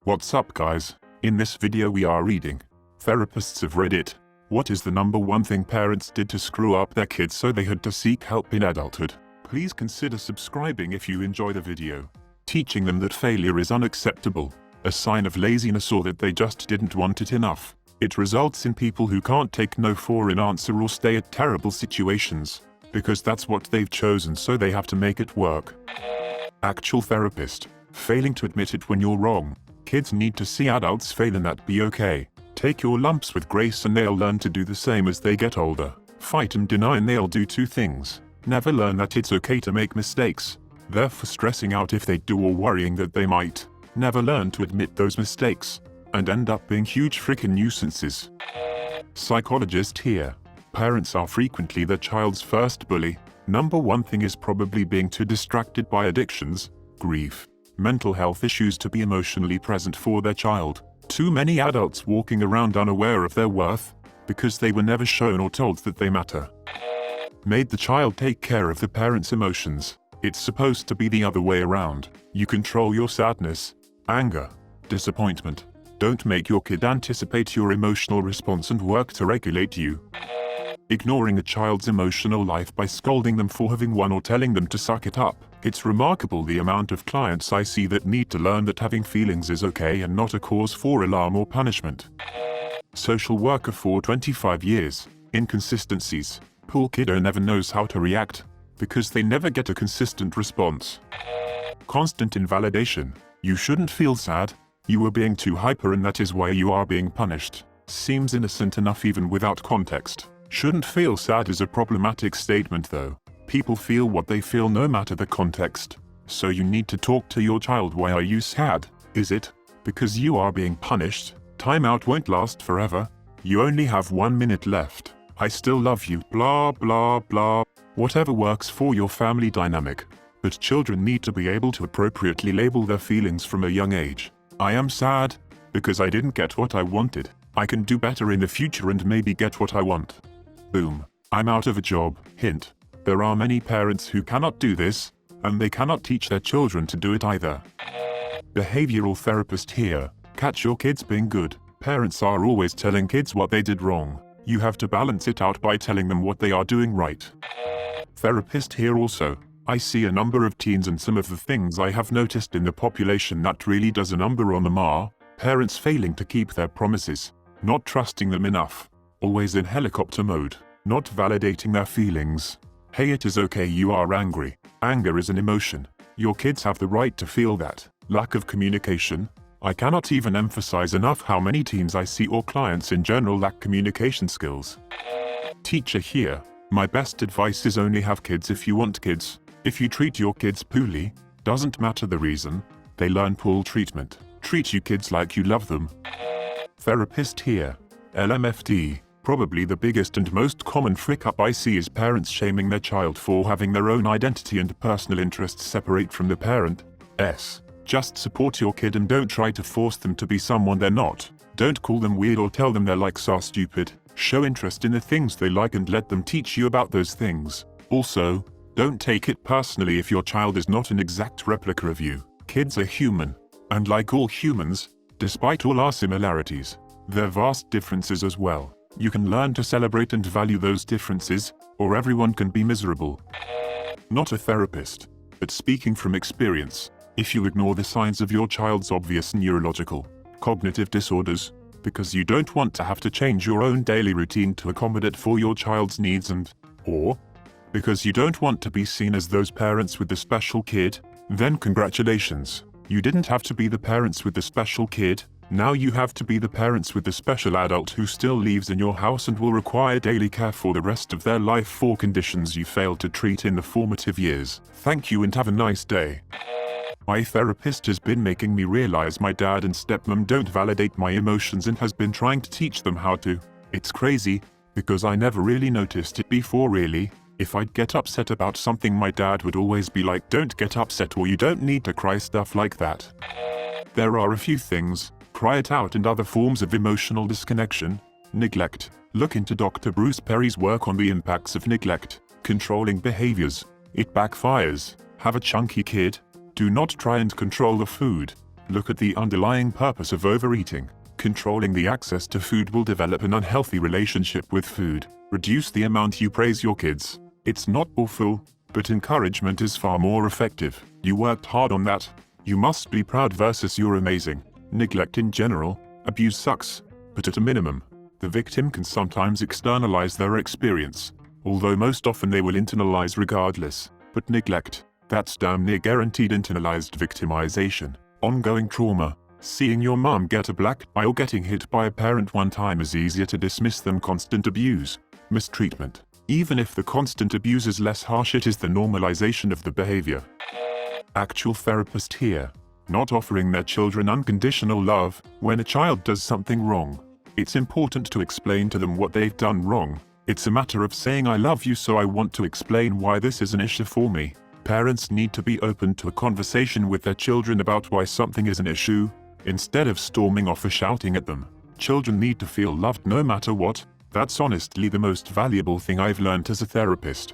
What's up guys? In this video we are reading Therapists of Reddit. What is the number one thing parents did to screw up their kids so they had to seek help in adulthood? Please consider subscribing if you enjoy the video. Teaching them that failure is unacceptable, a sign of laziness or that they just didn't want it enough. It results in people who can't take no for an answer or stay at terrible situations, because that's what they've chosen so they have to make it work. Actual therapist. Failing to admit it when you're wrong. Kids need to see adults fail and that be okay. Take your lumps with grace and they'll learn to do the same as they get older. Fight and deny and they'll do two things. Never learn that it's okay to make mistakes, therefore stressing out if they do or worrying that they might. Never learn to admit those mistakes, and end up being huge freaking nuisances. Psychologist here. Parents are frequently their child's first bully. Number one thing is probably being too distracted by addictions, grief, mental health issues to be emotionally present for their child. Too many adults walking around unaware of their worth, because they were never shown or told that they matter. Made the child take care of the parent's emotions. It's supposed to be the other way around. You control your sadness, anger, disappointment. Don't make your kid anticipate your emotional response and work to regulate you. Ignoring a child's emotional life by scolding them for having one or telling them to suck it up. It's remarkable the amount of clients I see that need to learn that having feelings is okay and not a cause for alarm or punishment. Social worker for 25 years. Inconsistencies. Poor kiddo never knows how to react, because they never get a consistent response. Constant invalidation. You shouldn't feel sad. You were being too hyper and that is why you are being punished. Seems innocent enough even without context. Shouldn't feel sad is a problematic statement though. People feel what they feel no matter the context. So you need to talk to your child. Why are you sad? Is it because you are being punished? Timeout won't last forever. You only have 1 minute left. I still love you. Blah blah blah. Whatever works for your family dynamic. But children need to be able to appropriately label their feelings from a young age. I am sad because I didn't get what I wanted. I can do better in the future and maybe get what I want. Boom. I'm out of a job. Hint. There are many parents who cannot do this, and they cannot teach their children to do it either. Behavioral therapist here. Catch your kids being good. Parents are always telling kids what they did wrong. You have to balance it out by telling them what they are doing right. Therapist here also. I see a number of teens and some of the things I have noticed in the population that really does a number on them are parents failing to keep their promises, not trusting them enough, always in helicopter mode, not validating their feelings. Hey, it is okay you are angry. Anger is an emotion. Your kids have the right to feel that. Lack of communication. I cannot even emphasize enough how many teens I see or clients in general lack communication skills. Teacher here. My best advice is only have kids if you want kids. If you treat your kids poorly, doesn't matter the reason, they learn poor treatment. Treat you kids like you love them. Therapist here. LMFD. Probably the biggest and most common frick up I see is parents shaming their child for having their own identity and personal interests separate from the parent. Just support your kid and don't try to force them to be someone they're not. Don't call them weird or tell them their likes are stupid. Show interest in the things they like and let them teach you about those things. Also, don't take it personally if your child is not an exact replica of you. Kids are human, and like all humans, despite all our similarities, there are vast differences as well. You can learn to celebrate and value those differences, or everyone can be miserable. Not a therapist, but speaking from experience, if you ignore the signs of your child's obvious neurological, cognitive disorders, because you don't want to have to change your own daily routine to accommodate for your child's needs or because you don't want to be seen as those parents with the special kid, then congratulations. You didn't have to be the parents with the special kid. Now you have to be the parents with the special adult who still lives in your house and will require daily care for the rest of their life for conditions you failed to treat in the formative years. Thank you and have a nice day. My therapist has been making me realize my dad and stepmom don't validate my emotions and has been trying to teach them how to. It's crazy, because I never really noticed it before really. If I'd get upset about something my dad would always be like, don't get upset or you don't need to cry, stuff like that. There are a few things. Cry it out and other forms of emotional disconnection. Neglect. Look into Dr. Bruce Perry's work on the impacts of neglect. Controlling behaviors. It backfires. Have a chunky kid. Do not try and control the food. Look at the underlying purpose of overeating. Controlling the access to food will develop an unhealthy relationship with food. Reduce the amount you praise your kids. It's not awful, but encouragement is far more effective. You worked hard on that. You must be proud versus you're amazing. Neglect in general, abuse sucks, but at a minimum, the victim can sometimes externalize their experience, although most often they will internalize regardless. But neglect, that's damn near guaranteed internalized victimization. Ongoing trauma. Seeing your mom get a black eye or getting hit by a parent one time is easier to dismiss than constant abuse. Mistreatment. Even if the constant abuse is less harsh, it is the normalization of the behavior. Actual therapist here. Not offering their children unconditional love when a child does something wrong. It's important to explain to them what they've done wrong. It's a matter of saying, I love you, so I want to explain why this is an issue for me. Parents need to be open to a conversation with their children about why something is an issue, instead of storming off or shouting at them. Children need to feel loved no matter what. That's honestly the most valuable thing I've learned as a therapist.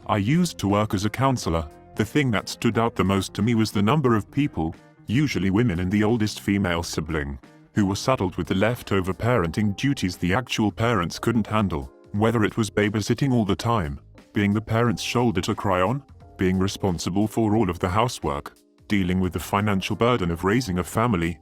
I used to work as a counselor. The thing that stood out the most to me was the number of people, usually women and the oldest female sibling, who were saddled with the leftover parenting duties the actual parents couldn't handle. Whether it was babysitting all the time, being the parent's shoulder to cry on, being responsible for all of the housework, dealing with the financial burden of raising a family.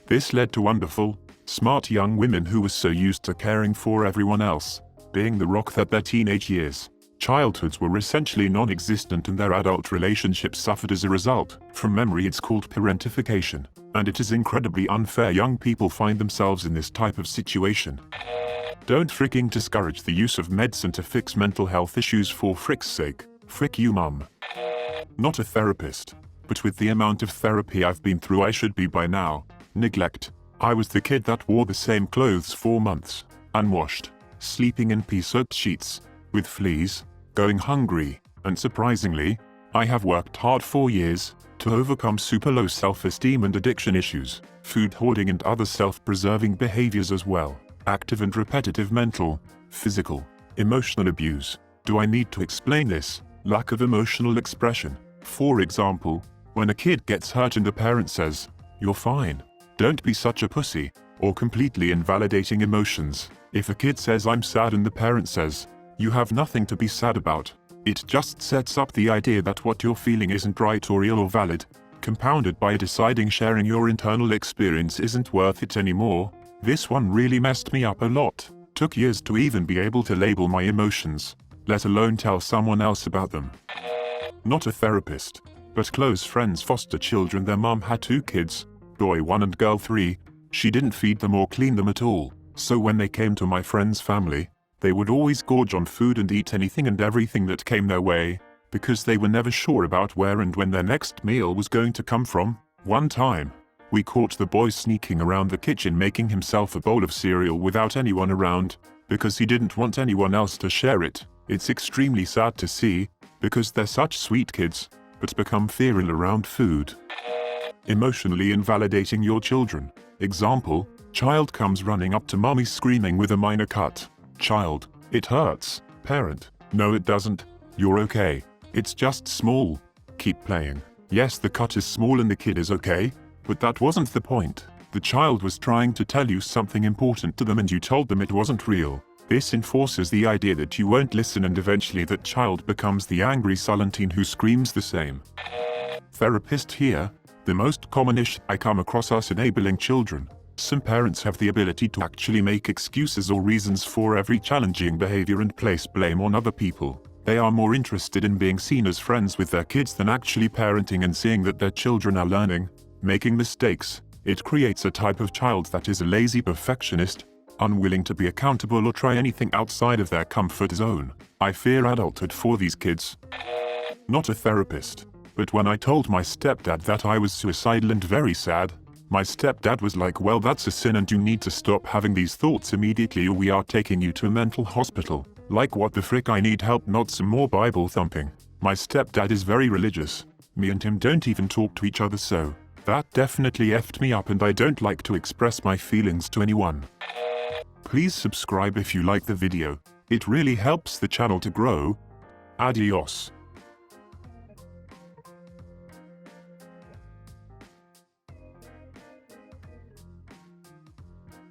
This led to wonderful, smart young women who were so used to caring for everyone else, being the rock that their teenage years, childhoods were essentially non-existent, and their adult relationships suffered as a result. From memory, it's called parentification, and it is incredibly unfair young people find themselves in this type of situation. Don't freaking discourage the use of medicine to fix mental health issues for frick's sake. Frick you, mum. Not a therapist, but with the amount of therapy I've been through, I should be by now. Neglect. I was the kid that wore the same clothes for months, unwashed, sleeping in pea-soaked sheets, with fleas, going hungry, and surprisingly, I have worked hard for years to overcome super low self-esteem and addiction issues, food hoarding and other self-preserving behaviors as well. Active and repetitive mental, physical, emotional abuse. Do I need to explain this? Lack of emotional expression. For example, when a kid gets hurt and the parent says, "You're fine. Don't be such a pussy," or completely invalidating emotions. If a kid says, "I'm sad," and the parent says, "You have nothing to be sad about," it just sets up the idea that what you're feeling isn't right or real or valid, compounded by deciding sharing your internal experience isn't worth it anymore. This one really messed me up a lot. Took years to even be able to label my emotions, let alone tell someone else about them. Not a therapist, but close friends foster children. Their mom had 2 kids, boy 1 and girl 3. She didn't feed them or clean them at all, so when they came to my friend's family, they would always gorge on food and eat anything and everything that came their way, because they were never sure about where and when their next meal was going to come from. One time, we caught the boy sneaking around the kitchen making himself a bowl of cereal without anyone around, because he didn't want anyone else to share it. It's extremely sad to see, because they're such sweet kids, but become feral around food. Emotionally invalidating your children. Example, child comes running up to mommy screaming with a minor cut. Child, "It hurts." Parent, "No it doesn't. You're okay. It's just small. Keep playing." Yes, the cut is small and the kid is okay, but that wasn't the point. The child was trying to tell you something important to them and you told them it wasn't real. This enforces the idea that you won't listen, and eventually that child becomes the angry sullen teen who screams the same. Therapist here. The most common issue I come across is enabling children. Some parents have the ability to actually make excuses or reasons for every challenging behavior and place blame on other people. They are more interested in being seen as friends with their kids than actually parenting and seeing that their children are learning, making mistakes. It creates a type of child that is a lazy perfectionist, unwilling to be accountable or try anything outside of their comfort zone. I fear adulthood for these kids. Not a therapist, but when I told my stepdad that I was suicidal and very sad, my stepdad was like, "Well, that's a sin and you need to stop having these thoughts immediately or we are taking you to a mental hospital." Like, what the frick, I need help, not some more Bible thumping. My stepdad is very religious. Me and him don't even talk to each other, so that definitely effed me up, and I don't like to express my feelings to anyone. Please subscribe if you like the video. It really helps the channel to grow. Adios.